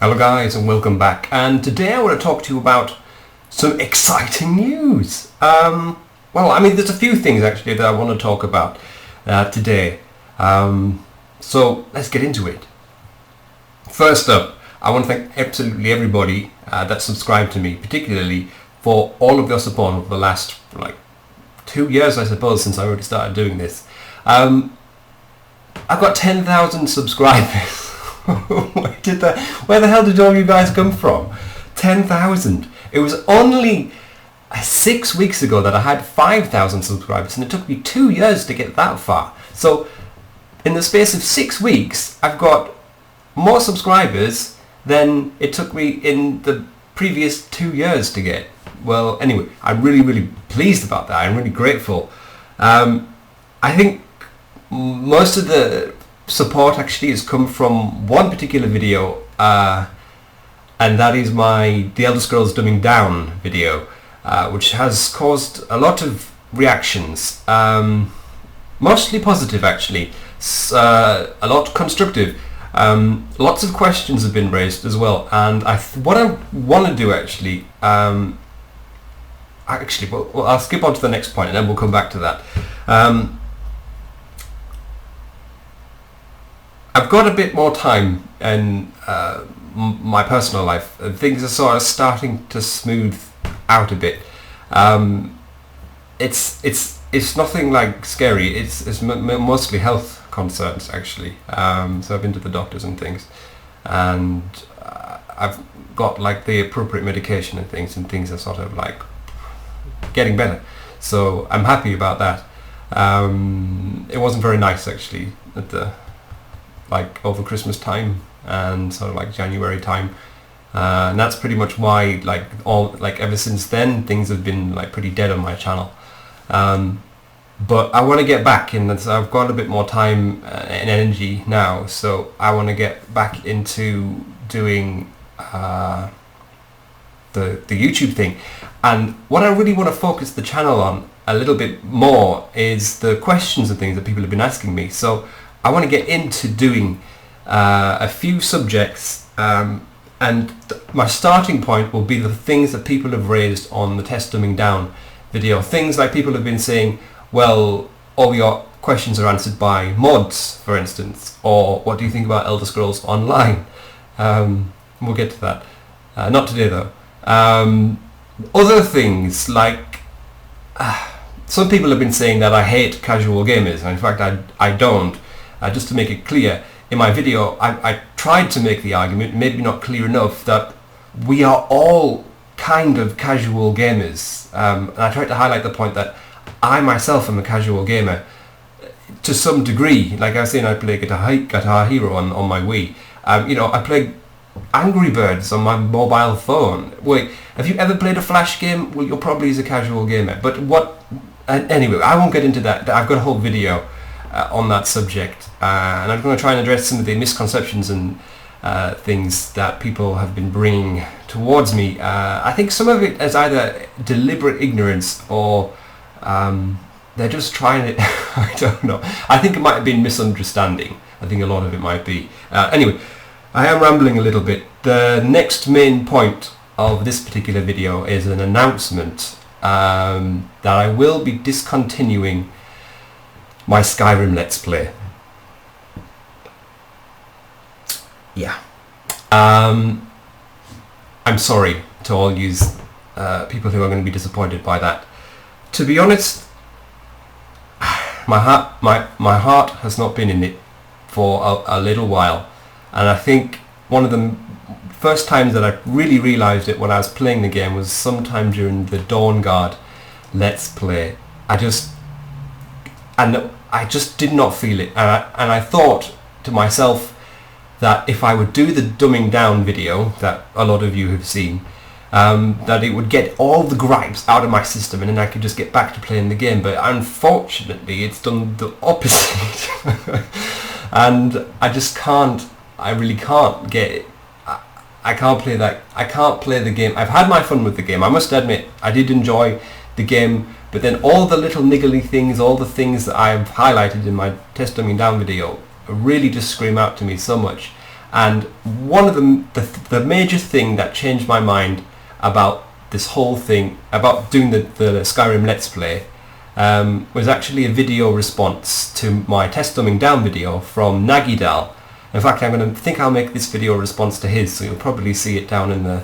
Hello guys and welcome back, and today I want to talk to you about some exciting news. Well, I mean, there's a few things actually that I want to talk about today, so let's get into it. First up, I want to thank absolutely everybody that subscribed to me, particularly for all of your support over the last 2 years, I suppose, since I already started doing this. I've got 10,000 subscribers. Where the hell did all you guys come from? 10,000. It was only 6 weeks ago that I had 5,000 subscribers, and it took me 2 years to get that far. So in the space of 6 weeks, I've got more subscribers than it took me in the previous 2 years to get. Well, anyway, I'm really pleased about that. I'm really grateful. I think most of the support actually has come from one particular video, and that is the Elder Scrolls Dumbing Down video, which has caused a lot of reactions, mostly positive actually, a lot constructive. Lots of questions have been raised as well, and what I want to do actually, well, I'll skip on to the next point and then we'll come back to that. I've got a bit more time in my personal life. Things are sort of starting to smooth out a bit. It's nothing like scary. It's mostly health concerns actually. So I've been to the doctors and things, and I've got the appropriate medication and things are sort of getting better. So I'm happy about that. It wasn't very nice actually at the over Christmas time and sort of January time, and that's pretty much why ever since then things have been pretty dead on my channel. But I want to get back in, so I've got a bit more time and energy now, so I want to get back into doing the YouTube thing. And what I really want to focus the channel on a little bit more is the questions and things that people have been asking me. So I want to get into doing a few subjects, and my starting point will be the things that people have raised on the Test Dumbing Down video. Things like people have been saying, well, all your questions are answered by mods, for instance, or what do you think about Elder Scrolls Online? We'll get to that. Not today though. Other things some people have been saying that I hate casual gamers, and in fact I don't. Just to make it clear, in my video I tried to make the argument, maybe not clear enough, that we are all kind of casual gamers, and I tried to highlight the point that I myself am a casual gamer to some degree. Like I was saying, I play Guitar Hero on my Wii. I play Angry Birds on my mobile phone. Wait, have you ever played a Flash game? Well, you're probably a casual gamer. But anyway, I won't get into that. I've got a whole video on that subject, and I'm going to try and address some of the misconceptions and things that people have been bringing towards me. I think some of it is either deliberate ignorance or they're just trying it. I don't know. I think it might have been misunderstanding. I think a lot of it might be. Anyway, I am rambling a little bit. The next main point of this particular video is an announcement that I will be discontinuing my Skyrim Let's Play. Yeah. I'm sorry to all you people who are going to be disappointed by that. To be honest, my heart has not been in it for a little while, and I think one of the first times that I really realised it when I was playing the game was sometime during the Dawn Guard Let's Play. I just did not feel it, and I thought to myself that if I would do the dumbing down video that a lot of you have seen, that it would get all the gripes out of my system, and then I could just get back to playing the game. But unfortunately it's done the opposite. And I really can't get it. I can't play that. I can't play the game. I've had my fun with the game, I must admit. I did enjoy the game, but then all the little niggly things, all the things that I've highlighted in my Test Dumbing Down video really just scream out to me so much. And one of the major thing that changed my mind about this whole thing, about doing the Skyrim Let's Play, was actually a video response to my test dumbing down video from Nagidal. In fact, I'll make this video response to his, so you'll probably see it down in the...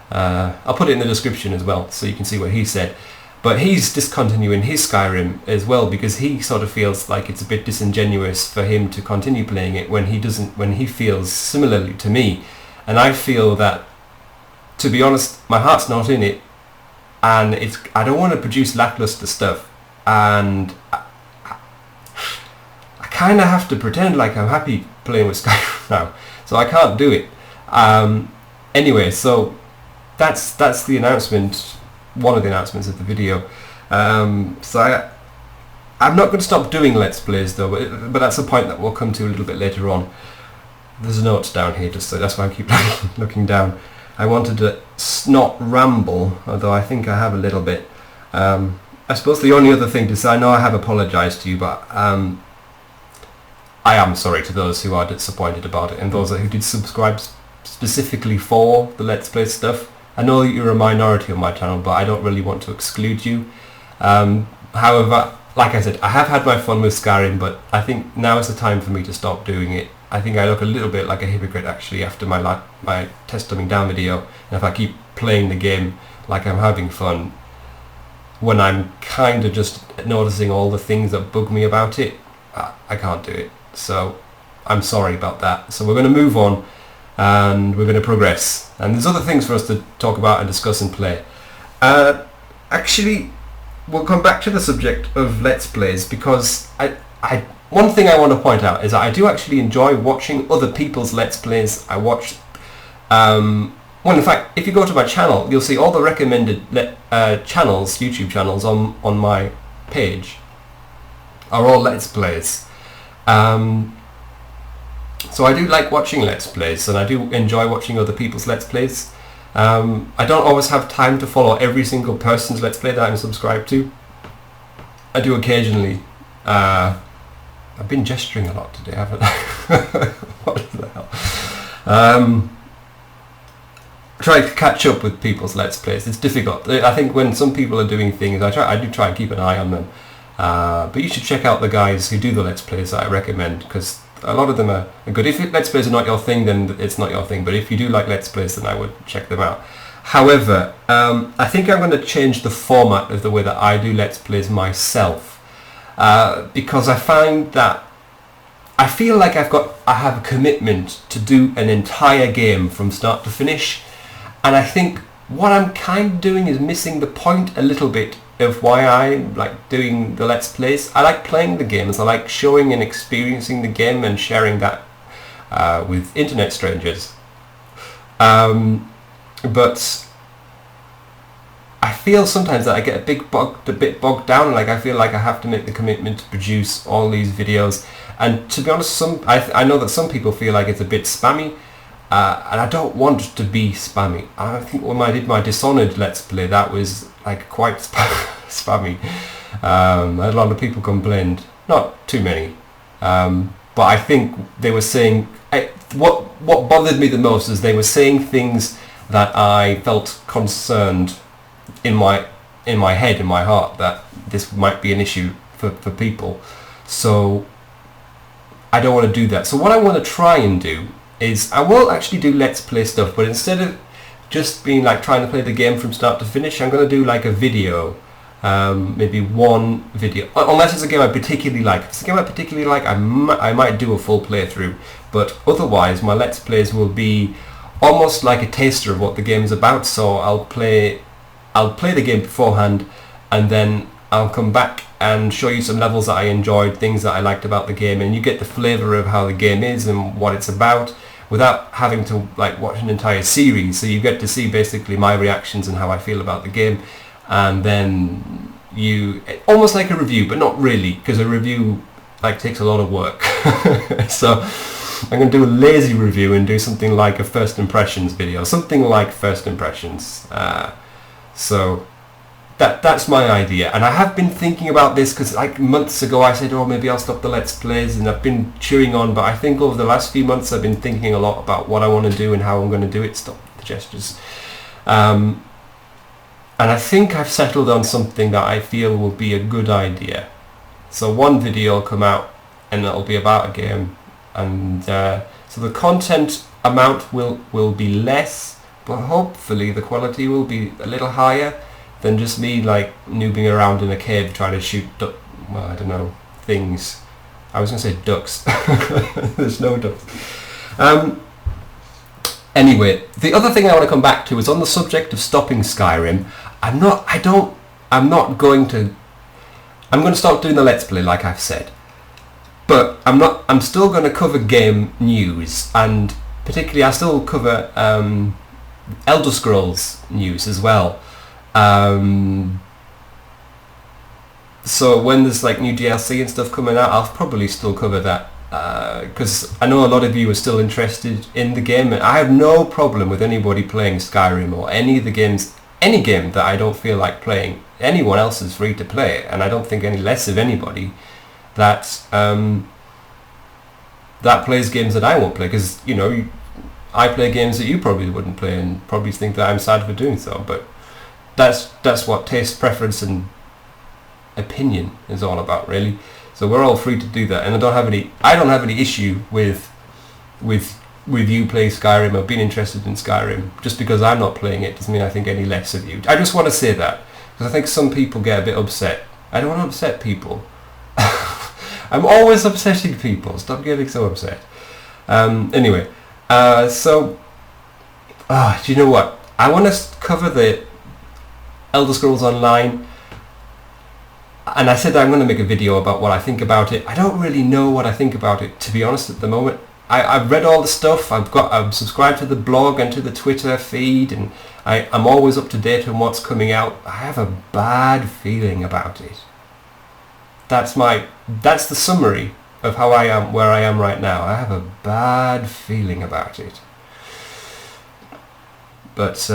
I'll put it in the description as well, so you can see what he said. But he's discontinuing his Skyrim as well, because he sort of feels like it's a bit disingenuous for him to continue playing it when he feels similarly to me. And I feel that, to be honest, my heart's not in it, and I don't want to produce lackluster stuff, and I kind of have to pretend like I'm happy playing with Skyrim now, so I can't do it. Anyway, so that's the announcement. One of the announcements of the video. So I'm not going to stop doing Let's Plays though, but that's a point that we'll come to a little bit later on. There's notes down here, just so that's why I keep looking down. I wanted to not ramble, although I think I have a little bit. I suppose the only other thing to say, I know I have apologised to you, but I am sorry to those who are disappointed about it, and those who did subscribe specifically for the Let's Play stuff. I know that you're a minority on my channel, but I don't really want to exclude you. However, like I said, I have had my fun with Skyrim, but I think now is the time for me to stop doing it. I think I look a little bit like a hypocrite actually after my test dumbing down video, and if I keep playing the game like I'm having fun, when I'm kind of just noticing all the things that bug me about it, I can't do it. So I'm sorry about that. So we're going to move on, and we're going to progress, and there's other things for us to talk about and discuss and play. Actually, we'll come back to the subject of Let's Plays, because one thing I want to point out is that I do actually enjoy watching other people's Let's Plays. I watch, well, in fact, if you go to my channel, you'll see all the recommended YouTube channels on my page are all Let's Plays. So I do like watching Let's Plays, and I do enjoy watching other people's Let's Plays. I don't always have time to follow every single person's Let's Play that I'm subscribed to. I do occasionally. I've been gesturing a lot today, haven't I? What the hell? Try to catch up with people's Let's Plays. It's difficult. I think when some people are doing things, I do try and keep an eye on them. But you should check out the guys who do the Let's Plays that I recommend, because a lot of them are good. If Let's Plays are not your thing, then it's not your thing. But if you do like Let's Plays, then I would check them out. However, I think I'm going to change the format of the way that I do Let's Plays myself, because I find that I feel like I have a commitment to do an entire game from start to finish, and I think what I'm kind of doing is missing the point a little bit of why I like doing the Let's Plays. I like playing the games, I like showing and experiencing the game and sharing that with internet strangers. But I feel sometimes that I get a bit bogged down, like I feel like I have to make the commitment to produce all these videos. And to be honest, I know that some people feel like it's a bit spammy, and I don't want to be spammy. I think when I did my Dishonored Let's Play, that was like quite spammy. A lot of people complained, not too many, but I think they were saying, what bothered me the most is they were saying things that I felt concerned in my head, in my heart, that this might be an issue for people. So I don't want to do that. So what I want to try and do is, I will actually do Let's Play stuff, but instead of just being like trying to play the game from start to finish, I'm going to do like a video, maybe one video, unless it's a game I particularly like. If it's a game I particularly like, I might do a full playthrough, but otherwise my Let's Plays will be almost like a taster of what the game is about. So I'll play the game beforehand, and then I'll come back and show you some levels that I enjoyed, things that I liked about the game, and you get the flavour of how the game is and what it's about without having to like watch an entire series. So you get to see basically my reactions and how I feel about the game, and then almost like a review, but not really, because a review like takes a lot of work. So I'm going to do a lazy review and do something like a first impressions video, something like first impressions. So that's my idea, and I have been thinking about this because like months ago I said, oh, maybe I'll stop the Let's Plays, and I've been chewing on, but I think over the last few months I've been thinking a lot about what I want to do and how I'm going to do it. Stop the gestures. And I think I've settled on something that I feel will be a good idea. So one video will come out and it'll be about a game, and so the content amount will be less, but hopefully the quality will be a little higher than just me like noobing around in a cave trying to shoot I don't know, things. I was going to say ducks. There's no ducks. Anyway, the other thing I want to come back to is on the subject of stopping Skyrim. I'm going to start doing the Let's Play like I've said. But I'm still going to cover game news, and particularly I still cover Elder Scrolls news as well. So when there's like new DLC and stuff coming out, I'll probably still cover that, because I know a lot of you are still interested in the game, and I have no problem with anybody playing Skyrim or any of the games, any game that I don't feel like playing. Anyone else is free to play, and I don't think any less of anybody that that plays games that I won't play, because you know, I play games that you probably wouldn't play and probably think that I'm sad for doing so, but that's what taste, preference and opinion is all about, really. So we're all free to do that, and I don't have any issue with you playing Skyrim or being interested in Skyrim. Just because I'm not playing it doesn't mean I think any less of you. I just want to say that, because I think some people get a bit upset. I don't want to upset people. I'm always upsetting people. Stop getting so upset. Anyway, so do you know what? I want to cover the Elder Scrolls Online, and I said I'm going to make a video about what I think about it. I don't really know what I think about it, to be honest, at the moment. I've read all the stuff. I'm subscribed to the blog and to the Twitter feed, and I'm always up to date on what's coming out. I have a bad feeling about it. That's the summary of how I am, where I am right now. I have a bad feeling about it. But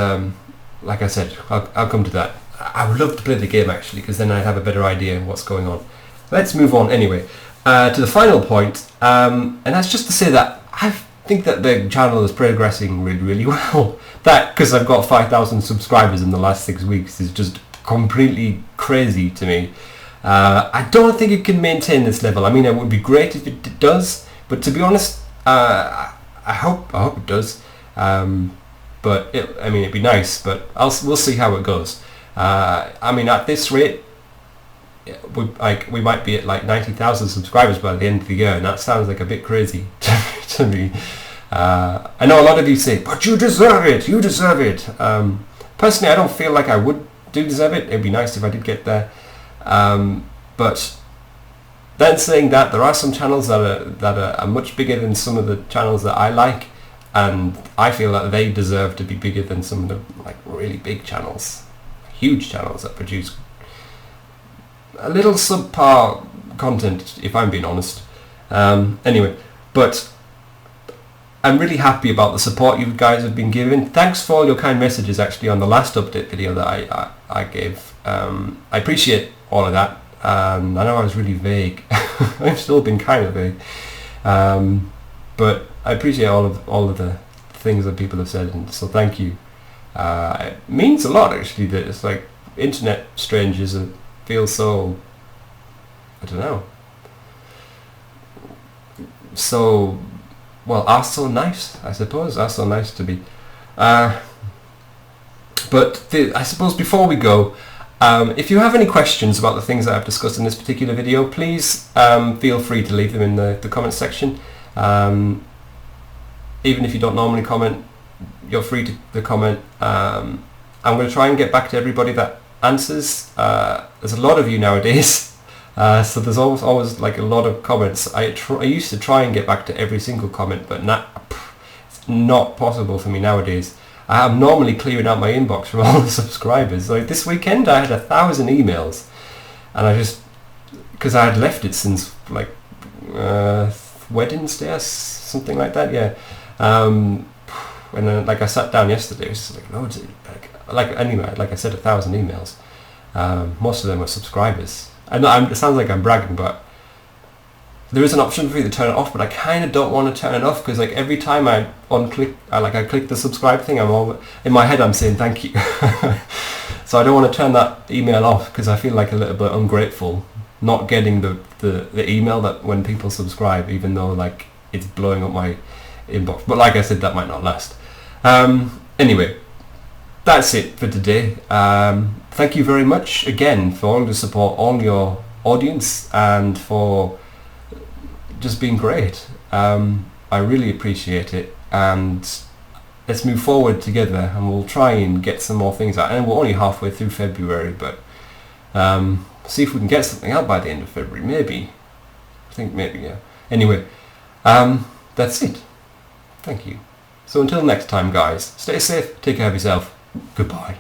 like I said, I'll come to that. I would love to play the game actually, because then I'd have a better idea of what's going on. Let's move on anyway to the final point, and that's just to say that I think that the channel is progressing really, really well. That, because I've got 5,000 subscribers in the last 6 weeks, is just completely crazy to me. I don't think it can maintain this level. I mean, it would be great if it does, but to be honest, I hope it does. But it'd be nice, but we'll see how it goes. I mean, at this rate, we might be at like 90,000 subscribers by the end of the year, and that sounds like a bit crazy to me. I know a lot of you say, but you deserve it, you deserve it. Personally, I don't feel like I would deserve it. It'd be nice if I did get there. But then saying that, there are some channels that are much bigger than some of the channels that I like, and I feel that they deserve to be bigger than some of the like really big channels, huge channels that produce a little subpar content, if I'm being honest. Anyway, but I'm really happy about the support you guys have been giving. Thanks for all your kind messages actually on the last update video that I gave. I appreciate all of that. I know I was really vague. I've still been kind of vague. But I appreciate all of the things that people have said, and so thank you. It means a lot actually, that it's like internet strangers feel so, I don't know, so, well, are so nice, I suppose, are so nice to be. But I suppose before we go, if you have any questions about the things that I've discussed in this particular video, please feel free to leave them in the comment section. Even if you don't normally comment, you're free to comment. I'm going to try and get back to everybody that answers. There's a lot of you nowadays, so there's always like a lot of comments. I used to try and get back to every single comment, but it's not possible for me nowadays. I'm normally clearing out my inbox from all the subscribers. Like this weekend I had 1,000 emails, and I just, because I had left it since like Wednesday or something like that, yeah. And then like I sat down yesterday, it was just like loads of, like anyway, like I said, 1,000 emails. Most of them were subscribers. It sounds like I'm bragging, but there is an option for you to turn it off, but I kind of don't want to turn it off because like every time I click the subscribe thing, in my head I'm saying thank you. So I don't want to turn that email off because I feel like a little bit ungrateful not getting the email that when people subscribe, even though like it's blowing up my inbox. But like I said, that might not last. Anyway, that's it for today. Thank you very much again for all the support, all your audience, and for just being great. I really appreciate it, and let's move forward together, and we'll try and get some more things out. And we're only halfway through February, but see if we can get something out by the end of February. Maybe. I think maybe, yeah. Anyway, that's it. Thank you. So until next time, guys, stay safe, take care of yourself. Goodbye.